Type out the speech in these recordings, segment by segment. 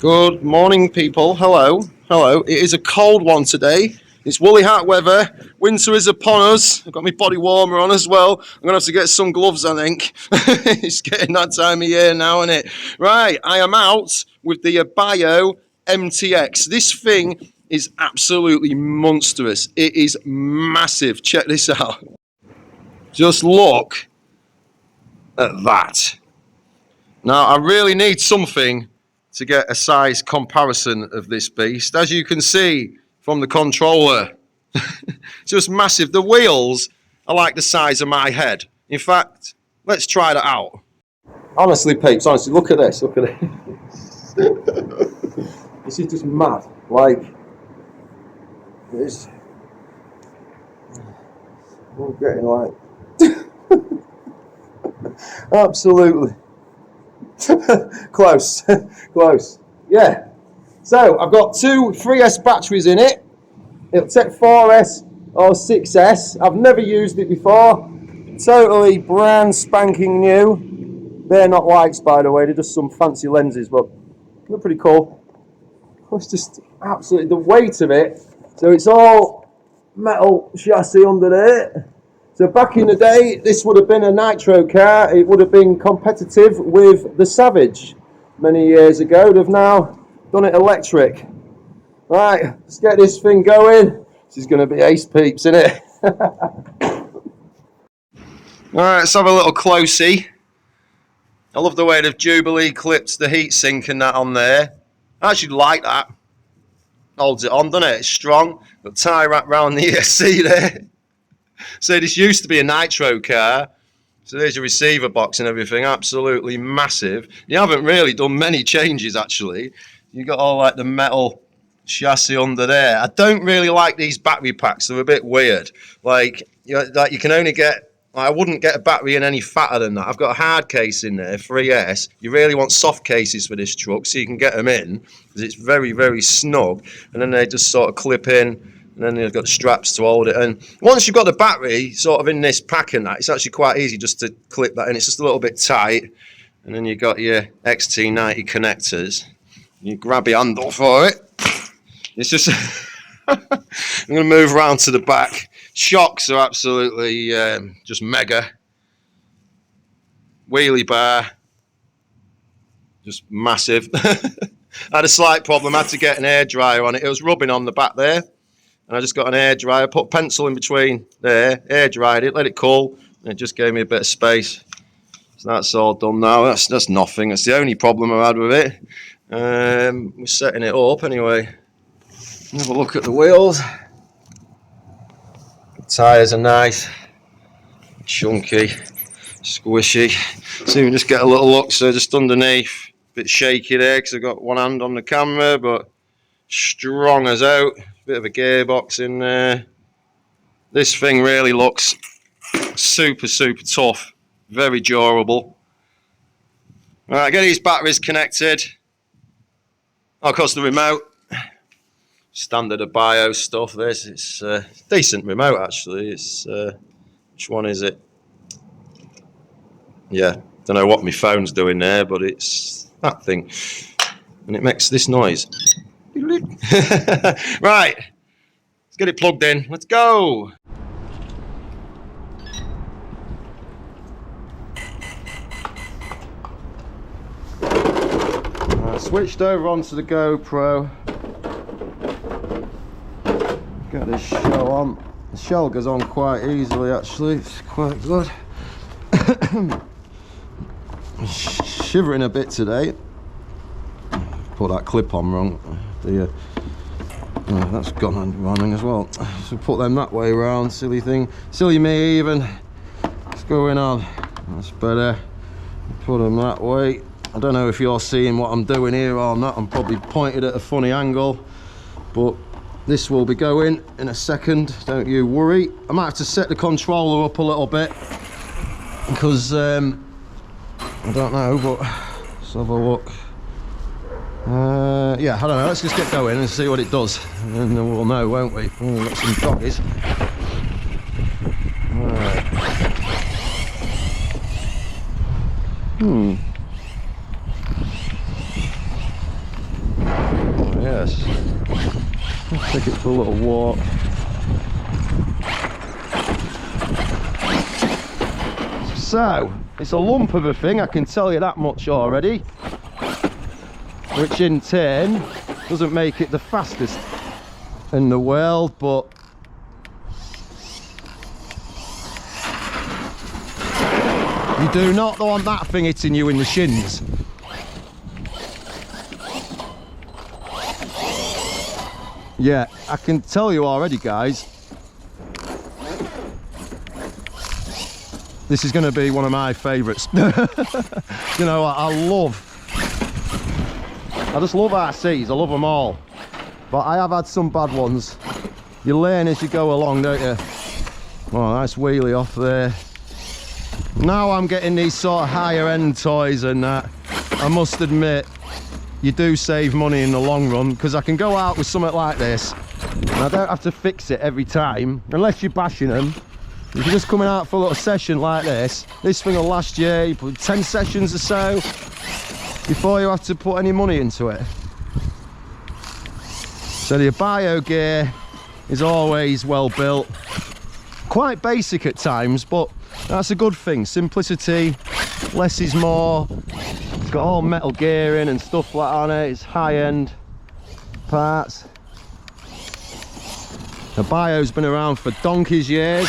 Good morning, people. Hello. Hello. It is a cold one today. It's woolly hat weather. Winter is upon us. I've got my body warmer on as well. I'm going to have to get some gloves, I think. It's getting that time of year now, isn't it? Right. I am out with the Hobao MTX. This thing is absolutely monstrous. It is massive. Check this out. Just look at that. Now, I really need something to get a size comparison of this beast. As you can see from the controller, it's just massive. The wheels are like the size of my head. In fact, let's try that out. Honestly, peeps, honestly, look at this. Look at this. This is just mad. Like, this. I'm getting like. Absolutely. Close. Close. Yeah. So I've got two 3S batteries in it. It'll take 4S or 6S. I've never used it before. Totally brand spanking new. They're not lights, by the way. They're just some fancy lenses, but they're pretty cool. It's just absolutely the weight of it. So it's all metal chassis under there. So back in the day, this would have been a nitro car. It would have been competitive with the Savage many years ago. They've now done it electric. Right, let's get this thing going. This is going to be ace, peeps, isn't it? Alright, let's have a little closey. I love the way they've Jubilee clipped the heatsink and that on there. I actually like that. Holds it on, doesn't it? It's strong. Got tie wrap round the ESC there. So this used to be a nitro car. So there's your receiver box and everything. Absolutely massive. You haven't really done many changes, actually. You've got all like the metal chassis under there. I don't really like these battery packs. They're a bit weird. Like you can only get, I wouldn't get a battery in any fatter than that. I've got a hard case in there, 3S. You really want soft cases for this truck so you can get them in because it's very, very snug. And then they just sort of clip in. And then you've got straps to hold it. And once you've got the battery sort of in this pack and that, it's actually quite easy just to clip that in. It's just a little bit tight. And then you've got your XT90 connectors. You grab your handle for it. It's just... I'm going to move around to the back. Shocks are absolutely just mega. Wheelie bar. Just massive. I had a slight problem. I had to get an air dryer on it. It was rubbing on the back there. And I just got an air dryer, put a pencil in between there, air dried it, let it cool, and it just gave me a bit of space. So that's all done now. That's nothing. That's the only problem I had with it. We're setting it up anyway. Have a look at the wheels. The tyres are nice, chunky, squishy. So we just get a little look. So just underneath, a bit shaky there because I've got one hand on the camera, but strong as out. Bit of a gearbox in there. This thing really looks super, super tough. Very durable. Alright, get these batteries connected. Of course, the remote. Standard Hobao stuff. This it's a decent remote actually. It's which one is it? Yeah, don't know what my phone's doing there, but it's that thing, and it makes this noise. Right, let's get it plugged in. Let's go. I switched over onto the GoPro. Get this shell on. The shell goes on quite easily actually. It's quite good. Shivering a bit today. Put that clip on wrong. That's gone on running as well. So put them that way around. Silly thing. Silly me even. What's going on? That's better. Put them that way. I don't know if you're seeing what I'm doing here or not. I'm probably pointed at a funny angle, but this will be going in a second. Don't you worry. I might have to set the controller up a little bit because I don't know, but let's have a look. Yeah, I don't know. Let's just get going and see what it does, and then we'll know, won't we? Oh, we've got some doggies. Right. a little walk. So, it's a lump of a thing, I can tell you that much already. Which in turn doesn't make it the fastest in the world, but you do not want that thing hitting you in the shins. Yeah, I can tell you already, guys, this is going to be one of my favourites. You know, I just love RCs, I love them all. But I have had some bad ones. You learn as you go along, don't you? Oh, nice wheelie off there. Now I'm getting these sort of higher end toys and that. I must admit, you do save money in the long run, because I can go out with something like this and I don't have to fix it every time, unless you're bashing them. If you're just coming out for a little session like this thing will last you put 10 sessions or so before you have to put any money into it. So the Hobao gear is always well built, quite basic at times, but that's a good thing. Simplicity, less is more. It's got all metal gearing and stuff like that on it. It's high-end parts. Hobao's been around for donkey's years.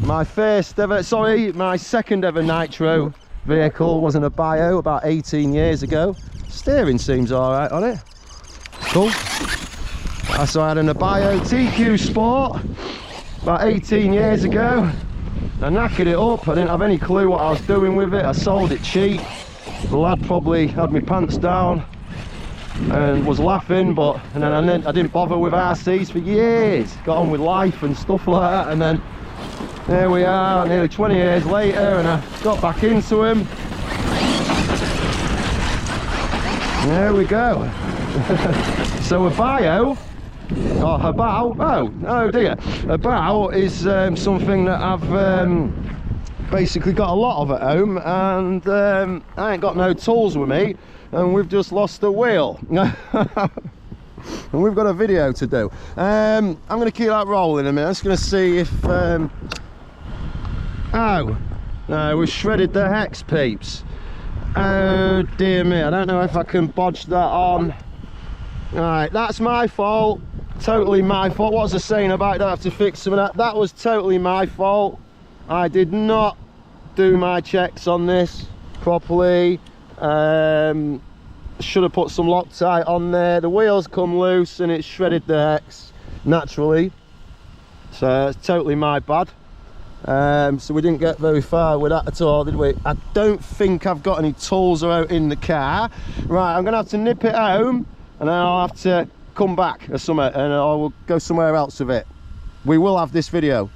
My second ever nitro vehicle was an Hobao about 18 years ago. Steering seems alright on it. Cool. So I had an Hobao TQ Sport about 18 years ago. I knackered it up, I didn't have any clue what I was doing with it. I sold it cheap. The lad probably had my pants down and was laughing, and then I didn't bother with RCs for years. Got on with life and stuff like that, and then there we are, nearly 20 years later, and I got back into them. There we go. So Hobao, or Hobao, oh dear, Hobao is something that I've basically got a lot of at home, and I ain't got no tools with me, and we've just lost a wheel. And we've got a video to do. I'm going to keep that rolling a minute. I'm just going to see if oh no, we shredded the hex, peeps. Oh dear me, I don't know if I can bodge that on. Right, that's my fault. Totally my fault. What was I saying about I don't have to fix some of that? That was totally my fault. I did not do my checks on this properly. Should have put some Loctite on there. The wheels come loose and it shredded the hex naturally. So it's totally my bad. So we didn't get very far with that at all, did we? I don't think I've got any tools out in the car. Right, I'm gonna have to nip it home and then I'll have to come back or something, and I will go somewhere else with it. We will have this video.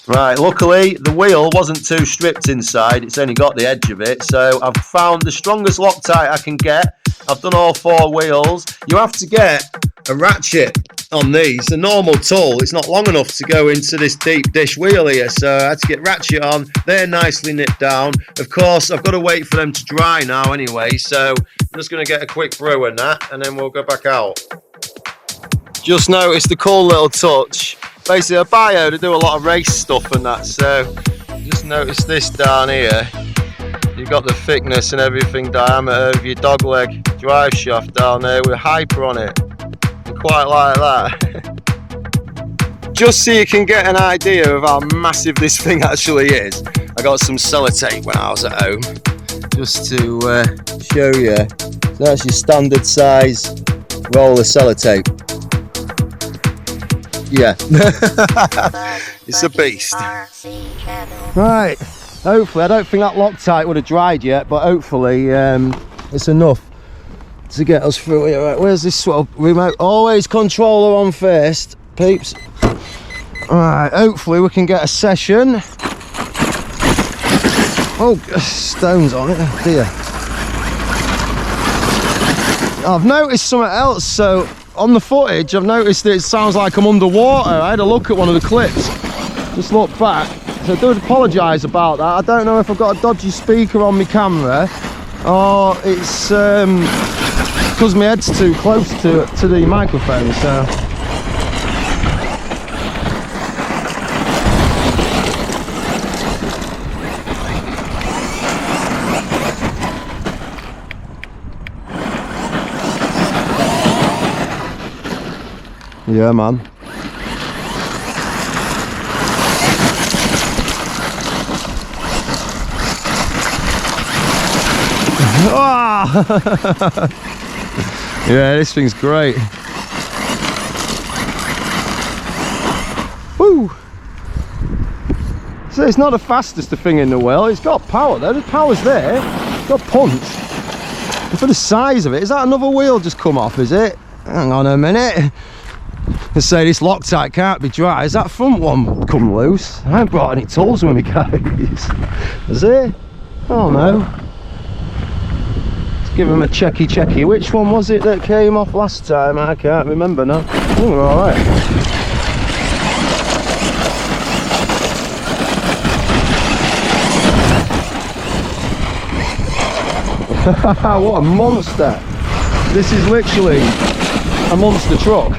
Right, luckily the wheel wasn't too stripped inside, it's only got the edge of it, so I've found the strongest Loctite I can get. I've done all 4 wheels. You have to get a ratchet on these. The normal tool, it's not long enough to go into this deep dish wheel here, so I had to get ratchet on. They're nicely nipped down. Of course, I've got to wait for them to dry now anyway, so I'm just going to get a quick brew and that, and then we'll go back out. Just noticed the cool little touch. Basically, a Hobao, they do a lot of race stuff and that, so just noticed this down here. You've got the thickness and everything, diameter of your dogleg drive shaft down there with hyper on it. Quite like that. Just so you can get an idea of how massive this thing actually is, I got some sellotape when I was at home, just to show you. So that's your standard size roll of sellotape. Yeah. It's a beast. Right, hopefully, I don't think that Loctite would have dried yet, but hopefully it's enough to get us through here. Right, where's this sort of remote? Always controller on first, peeps. Alright, hopefully we can get a session. Oh, stones on it, oh dear. I've noticed something else, so on the footage I've noticed that it sounds like I'm underwater. I had a look at one of the clips, just look back, so I do apologise about that. I don't know if I've got a dodgy speaker on my camera or it's because my head's too close to the microphone, so Yeah, man. Yeah, this thing's great. Woo! So it's not the fastest thing in the world. It's got power though. The power's there. It's got punch. And for the size of it, is that another wheel just come off? Is it? Hang on a minute. Let's say this Loctite can't be dry. Is that front one come loose? I haven't brought any tools with me, guys. Is it? Oh no. Give him a checky. Which one was it that came off last time? I can't remember now. Oh, we're alright. What a monster. This is literally a monster truck.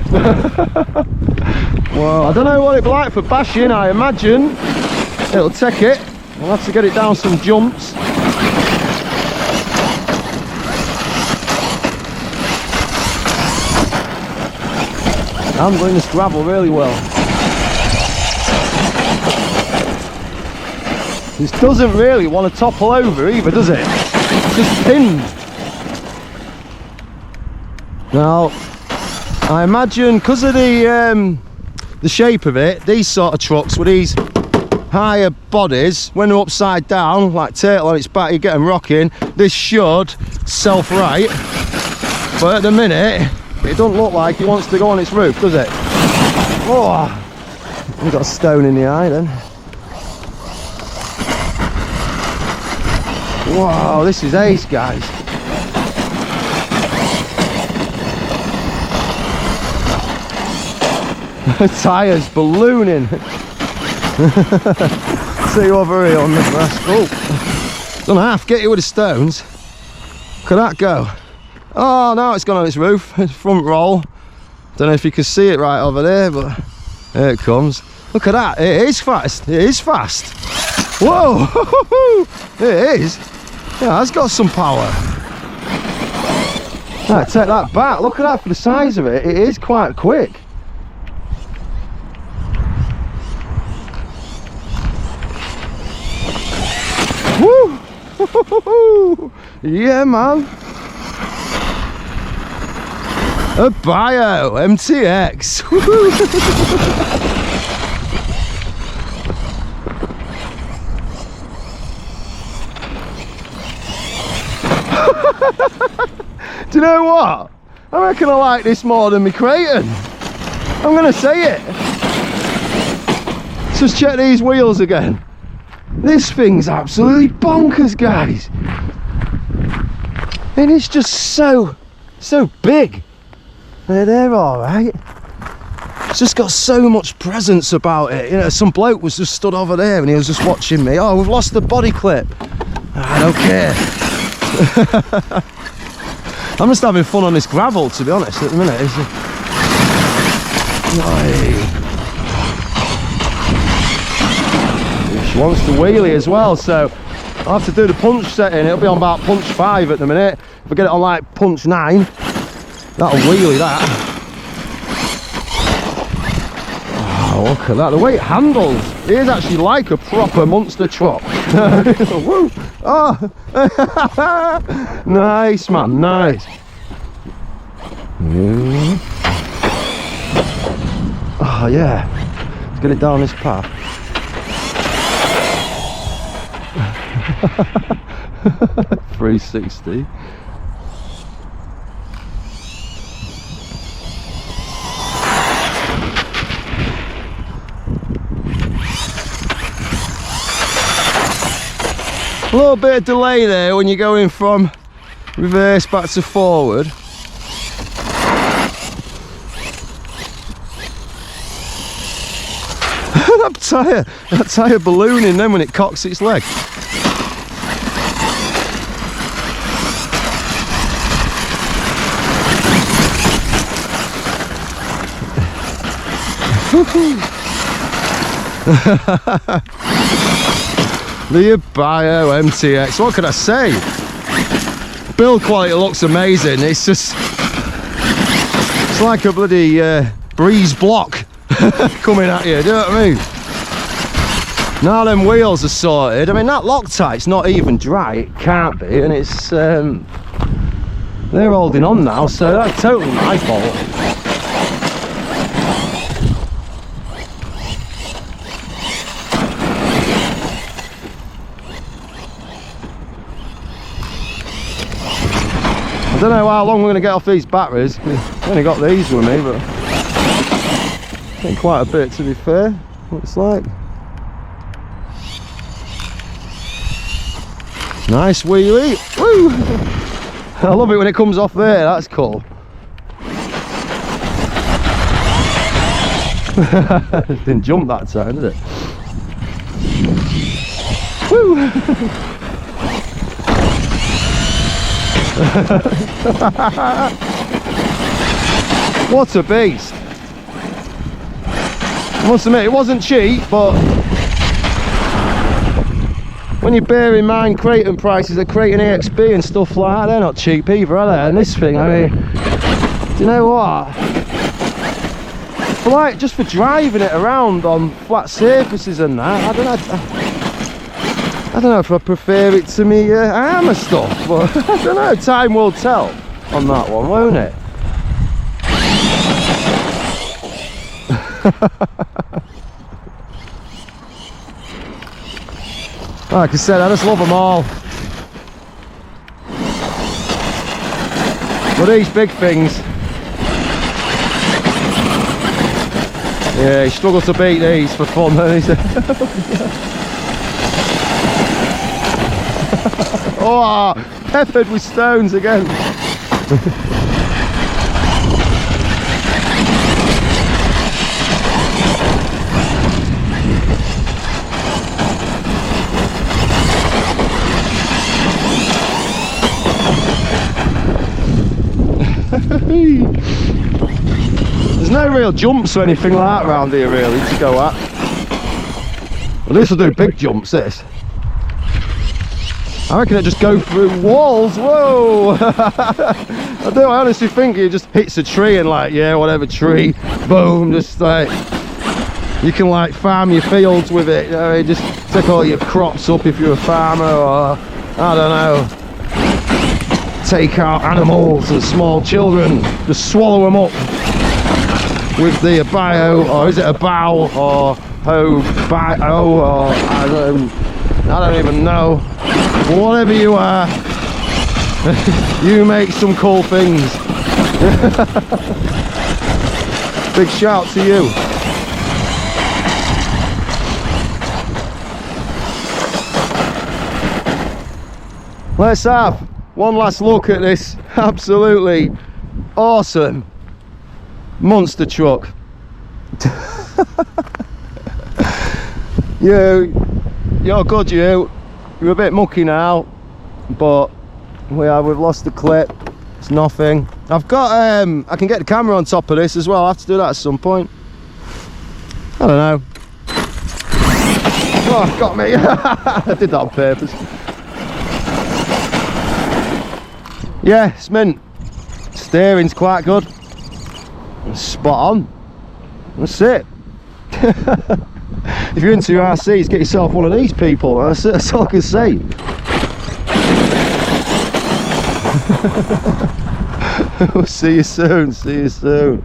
Well, I don't know what it'd be like for bashing. I imagine it'll take it. I'll have to get it down some jumps. Handling this gravel really well. This doesn't really want to topple over either, does it? It's just pinned. Now, I imagine because of the shape of it, these sort of trucks with these higher bodies, when they're upside down, like turtle on its back, you get them rocking. This should self-right, but at the minute, it doesn't look like it wants to go on its roof, does it? Oh, we've got a stone in the eye then. Wow, this is ace, guys. Tyres ballooning. See over here on the grass. Oh, done half. Get you with the stones. Could that go? Oh no, it's gone on its roof. It's front roll. Don't know if you can see it right over there, but there it comes. Look at that. It is fast. It is fast. Whoa! It is. Yeah, it's got some power. Right, take that back. Look at that for the size of it. It is quite quick. Woo! Yeah, man. Hobao MTX. Do you know what? I reckon I like this more than my Creighton. I'm gonna say it. Let's just check these wheels again. This thing's absolutely bonkers, guys. And it's just so big. They're all right. It's just got so much presence about it. You know, some bloke was just stood over there and he was just watching me. Oh, we've lost the body clip. I don't care. I'm just having fun on this gravel, to be honest, at the minute. She wants to wheelie as well, so I'll have to do the punch setting. It'll be on about punch 5 at the minute. If I get it on like punch 9, that'll wheelie that. Oh, look at that. The way it handles, it is actually like a proper monster truck. Woo. Oh. Nice, man, nice. Oh yeah, let's get it down this path. 360. A little bit of delay there when you're going from reverse back to forward. that tyre ballooning then when it cocks its leg. The Hobao MTX, what can I say? Build quality looks amazing. It's just, it's like a bloody breeze block coming at you, do you know what I mean? Now them wheels are sorted. I mean, that Loctite's not even dry, it can't be, and it's they're holding on now, so that's totally my fault. I don't know how long we're going to get off these batteries. I've only got these with me, but I think quite a bit, to be fair. Looks like. Nice wheelie. Woo! I love it when it comes off there, that's cool. Didn't jump that time, did it? Woo! What a beast. I must admit, it wasn't cheap, but when you bear in mind Creighton prices of Creighton EXP and stuff like that, they're not cheap either, are they? And this thing, I mean, do you know what? For like, just for driving it around on flat surfaces and that, I don't know if I prefer it to me armour stuff, but I don't know, time will tell on that one, won't it? Like I said, I just love them all. But these big things, yeah, he struggles to beat these for fun, doesn't he? Oh, peppered with stones again. There's no real jumps or anything like that around here really to go at. Well, this will do big jumps, this. I reckon it just go through walls. Whoa! I honestly think it just hits a tree and like, yeah, whatever tree, boom, just like, you can like farm your fields with it, you know, you just take all your crops up if you're a farmer, or I don't know, take out animals and small children, just swallow them up with the bio, or is it a bow, or Hobao, or I don't even know. Whatever you are, you make some cool things. Big shout to you. Let's have one last look at this absolutely awesome monster truck. You're good, you. You're a bit mucky now, but we've lost the clip. It's nothing. I've got I can get the camera on top of this as well. I'll have to do that at some point. I don't know. Oh, got me. I did that on purpose. Yeah, it's mint. Steering's quite good. Spot on. That's it. If you're into your RCs, get yourself one of these people. That's all I can say. We'll see you soon. See you soon.